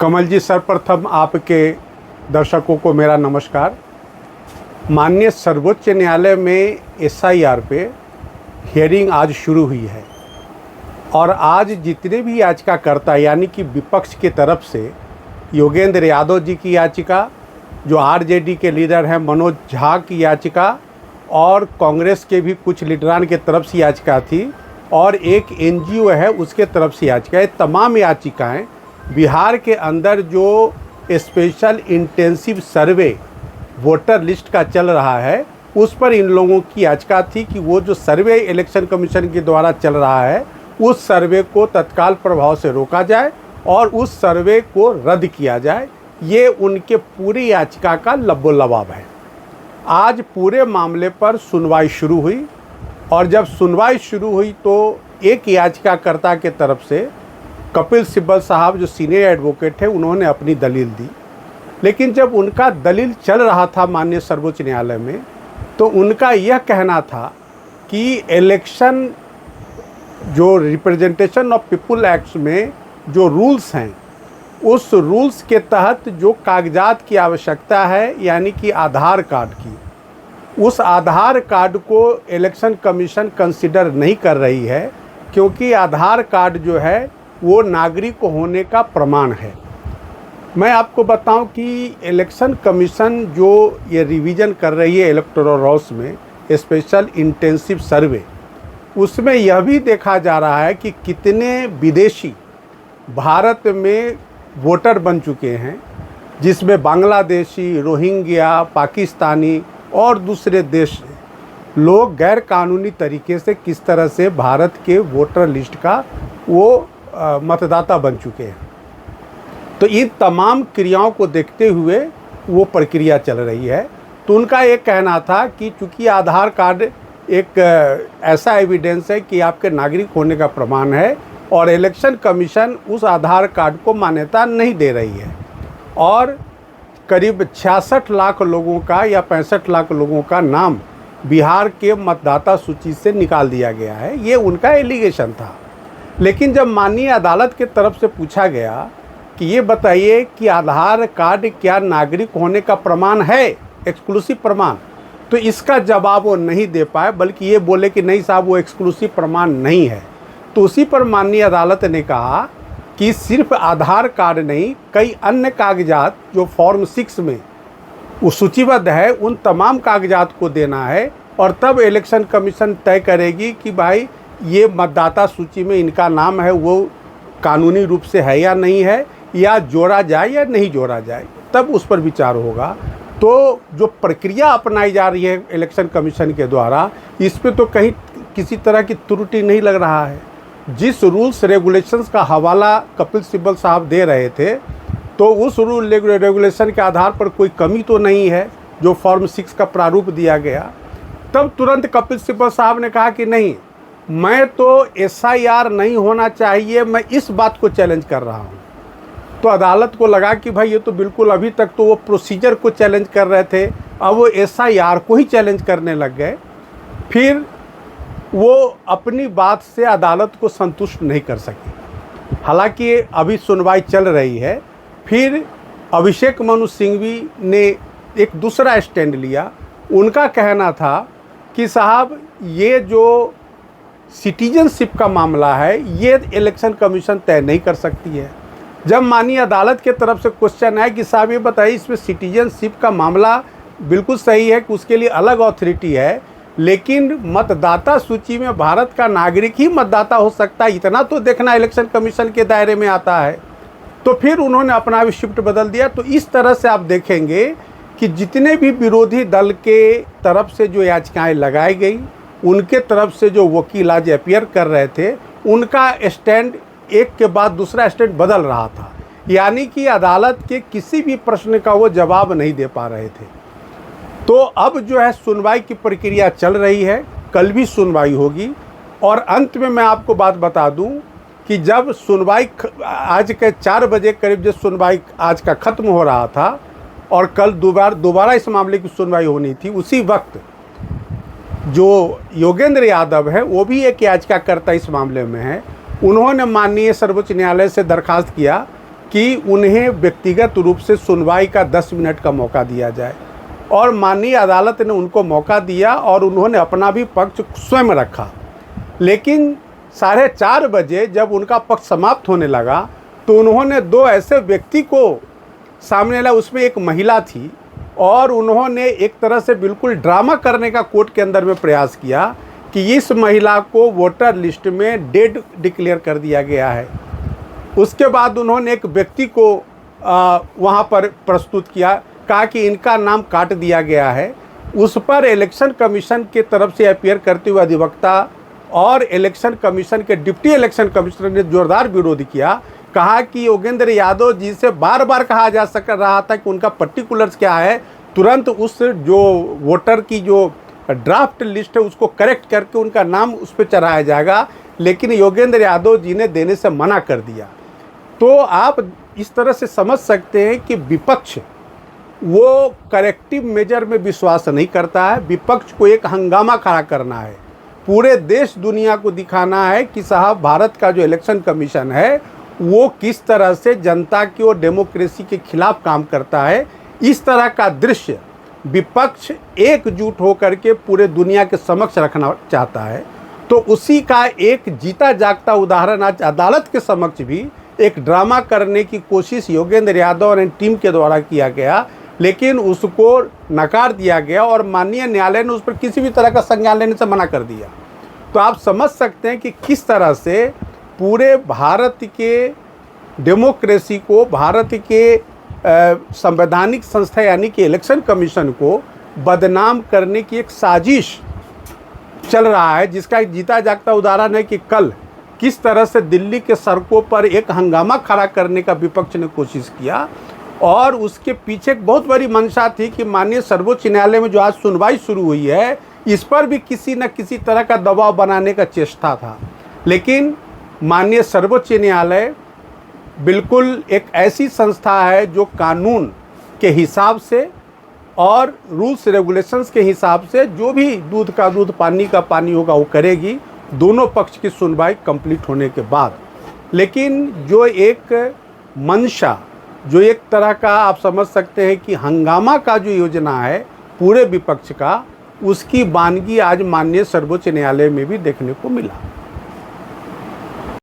कमल जी, सर्वप्रथम आपके दर्शकों को मेरा नमस्कार। माननीय सर्वोच्च न्यायालय में एसआईआर पे हियरिंग आज शुरू हुई है और आज जितने भी याचिकाकर्ता यानी कि विपक्ष की तरफ से योगेंद्र यादव जी की याचिका, जो आरजेडी के लीडर हैं मनोज झा की याचिका और कांग्रेस के भी कुछ लीडरान के तरफ से याचिका थी और एक एनजीओ है उसके तरफ से याचिका, तमाम याचिकाएं बिहार के अंदर जो स्पेशल इंटेंसिव सर्वे वोटर लिस्ट का चल रहा है उस पर इन लोगों की याचिका थी कि वो जो सर्वे इलेक्शन कमीशन के द्वारा चल रहा है उस सर्वे को तत्काल प्रभाव से रोका जाए और उस सर्वे को रद्द किया जाए। ये उनके पूरी याचिका का लबोलबाब है। आज पूरे मामले पर सुनवाई शुरू हुई और जब सुनवाई शुरू हुई तो एक याचिकाकर्ता के तरफ से कपिल सिब्बल साहब जो सीनियर एडवोकेट है उन्होंने अपनी दलील दी, लेकिन जब उनका दलील चल रहा था माननीय सर्वोच्च न्यायालय में तो उनका यह कहना था कि इलेक्शन जो रिप्रेजेंटेशन ऑफ पीपुल एक्ट में जो रूल्स हैं उस रूल्स के तहत जो कागजात की आवश्यकता है यानी कि आधार कार्ड की, उस आधार कार्ड को इलेक्शन कमीशन कंसिडर नहीं कर रही है क्योंकि आधार कार्ड जो है वो नागरिक होने का प्रमाण है। मैं आपको बताऊं कि इलेक्शन कमीशन जो ये रिवीजन कर रही है इलेक्टोरल रोल्स में स्पेशल इंटेंसिव सर्वे, उसमें यह भी देखा जा रहा है कि कितने विदेशी भारत में वोटर बन चुके हैं, जिसमें बांग्लादेशी, रोहिंग्या, पाकिस्तानी और दूसरे देश लोग गैर कानूनी तरीके से किस तरह से भारत के वोटर लिस्ट का वो मतदाता बन चुके हैं। तो इन तमाम क्रियाओं को देखते हुए वो प्रक्रिया चल रही है। तो उनका एक कहना था कि चूँकि आधार कार्ड एक ऐसा एविडेंस है कि आपके नागरिक होने का प्रमाण है और इलेक्शन कमीशन उस आधार कार्ड को मान्यता नहीं दे रही है और करीब 66 लाख लोगों का या 65 लाख लोगों का नाम बिहार के मतदाता सूची से निकाल दिया गया है, ये उनका एलिगेशन था। लेकिन जब माननीय अदालत के तरफ से पूछा गया कि ये बताइए कि आधार कार्ड क्या नागरिक होने का प्रमाण है, एक्सक्लूसिव प्रमाण, तो इसका जवाब वो नहीं दे पाए, बल्कि ये बोले कि नहीं साहब वो एक्सक्लूसिव प्रमाण नहीं है। तो उसी पर माननीय अदालत ने कहा कि सिर्फ आधार कार्ड नहीं, कई अन्य कागजात जो फॉर्म 6 में वो सूचीबद्ध है उन तमाम कागजात को देना है और तब इलेक्शन कमीशन तय करेगी कि भाई ये मतदाता सूची में इनका नाम है वो कानूनी रूप से है या नहीं है, या जोड़ा जाए या नहीं जोड़ा जाए, तब उस पर विचार होगा। तो जो प्रक्रिया अपनाई जा रही है इलेक्शन कमीशन के द्वारा, इस पे तो कहीं किसी तरह की त्रुटि नहीं लग रहा है। जिस रूल्स रेगुलेशंस का हवाला कपिल सिब्बल साहब दे रहे थे तो उस रूल रेगुलेशन के आधार पर कोई कमी तो नहीं है जो फॉर्म 6 का प्रारूप दिया गया। तब तुरंत कपिल सिब्बल साहब ने कहा कि नहीं, मैं तो एसआईआर नहीं होना चाहिए, मैं इस बात को चैलेंज कर रहा हूँ। तो अदालत को लगा कि भाई ये तो बिल्कुल, अभी तक तो वो प्रोसीजर को चैलेंज कर रहे थे, अब वो एसआईआर को ही चैलेंज करने लग गए। फिर वो अपनी बात से अदालत को संतुष्ट नहीं कर सके। हालांकि अभी सुनवाई चल रही है। फिर अभिषेक मनु सिंघवी ने एक दूसरा स्टैंड लिया। उनका कहना था कि साहब ये जो सिटीजनशिप का मामला है ये इलेक्शन कमीशन तय नहीं कर सकती है। जब माननीय अदालत के तरफ से क्वेश्चन है कि साहब ये बताइए इसमें सिटीजनशिप का मामला बिल्कुल सही है कि उसके लिए अलग अथॉरिटी है, लेकिन मतदाता सूची में भारत का नागरिक ही मतदाता हो सकता है, इतना तो देखना इलेक्शन कमीशन के दायरे में आता है। तो फिर उन्होंने अपना भी शिफ्ट बदल दिया। तो इस तरह से आप देखेंगे कि जितने भी विरोधी दल के तरफ से जो याचिकाएँ लगाई गई, उनके तरफ से जो वकील आज अपीयर कर रहे थे, उनका स्टैंड एक के बाद दूसरा स्टैंड बदल रहा था, यानी कि अदालत के किसी भी प्रश्न का वो जवाब नहीं दे पा रहे थे। तो अब जो है सुनवाई की प्रक्रिया चल रही है, कल भी सुनवाई होगी और अंत में मैं आपको बात बता दूं कि जब सुनवाई आज के 4 बजे करीब जो सुनवाई आज का ख़त्म हो रहा था और कल दोबारा इस मामले की सुनवाई होनी थी, उसी वक्त जो योगेंद्र यादव है वो भी एक याचिकाकर्ता इस मामले में है, उन्होंने माननीय सर्वोच्च न्यायालय से दरखास्त किया कि उन्हें व्यक्तिगत रूप से सुनवाई का 10 मिनट का मौका दिया जाए, और माननीय अदालत ने उनको मौका दिया और उन्होंने अपना भी पक्ष स्वयं रखा। लेकिन 4:30 बजे जब उनका पक्ष समाप्त होने लगा तो उन्होंने 2 ऐसे व्यक्ति को सामने ला, उसमें एक महिला थी, और उन्होंने एक तरह से बिल्कुल ड्रामा करने का कोर्ट के अंदर में प्रयास किया कि इस महिला को वोटर लिस्ट में डेड डिक्लेयर कर दिया गया है। उसके बाद उन्होंने एक व्यक्ति को वहाँ पर प्रस्तुत किया, कहा कि इनका नाम काट दिया गया है। उस पर इलेक्शन कमीशन के तरफ से अपीयर करते हुए अधिवक्ता और इलेक्शन कमीशन के डिप्टी इलेक्शन कमिश्नर ने जोरदार विरोध किया, कहा कि योगेंद्र यादव जी से बार बार कहा जा सक रहा था कि उनका पर्टिकुलर्स क्या है, तुरंत उस जो वोटर की जो ड्राफ्ट लिस्ट है उसको करेक्ट करके उनका नाम उस पर चढ़ाया जाएगा, लेकिन योगेंद्र यादव जी ने देने से मना कर दिया। तो आप इस तरह से समझ सकते हैं कि विपक्ष वो करेक्टिव मेजर में विश्वास नहीं करता है। विपक्ष को एक हंगामा खड़ा करना है, पूरे देश दुनिया को दिखाना है कि साहब भारत का जो इलेक्शन कमीशन है वो किस तरह से जनता की और डेमोक्रेसी के खिलाफ काम करता है। इस तरह का दृश्य विपक्ष एकजुट होकर के पूरे दुनिया के समक्ष रखना चाहता है। तो उसी का एक जीता जागता उदाहरण आज अदालत के समक्ष भी एक ड्रामा करने की कोशिश योगेंद्र यादव और टीम के द्वारा किया गया, लेकिन उसको नकार दिया गया और माननीय न्यायालय ने उस पर किसी भी तरह का संज्ञान लेने से मना कर दिया। तो आप समझ सकते हैं कि किस तरह से पूरे भारत के डेमोक्रेसी को, भारत के संवैधानिक संस्था यानी कि इलेक्शन कमीशन को बदनाम करने की एक साजिश चल रहा है, जिसका एक जीता जागता उदाहरण है कि कल किस तरह से दिल्ली के सड़कों पर एक हंगामा खड़ा करने का विपक्ष ने कोशिश किया, और उसके पीछे एक बहुत बड़ी मंशा थी कि माननीय सर्वोच्च न्यायालय में जो आज सुनवाई शुरू हुई है इस पर भी किसी न किसी तरह का दबाव बनाने का चेष्टा था। लेकिन माननीय सर्वोच्च न्यायालय बिल्कुल एक ऐसी संस्था है जो कानून के हिसाब से और रूल्स रेगुलेशंस के हिसाब से जो भी दूध का दूध पानी का पानी होगा वो करेगी, दोनों पक्ष की सुनवाई कंप्लीट होने के बाद। लेकिन जो एक मंशा, जो एक तरह का आप समझ सकते हैं कि हंगामा का जो योजना है पूरे विपक्ष का, उसकी वानगी आज माननीय सर्वोच्च न्यायालय में भी देखने को मिला।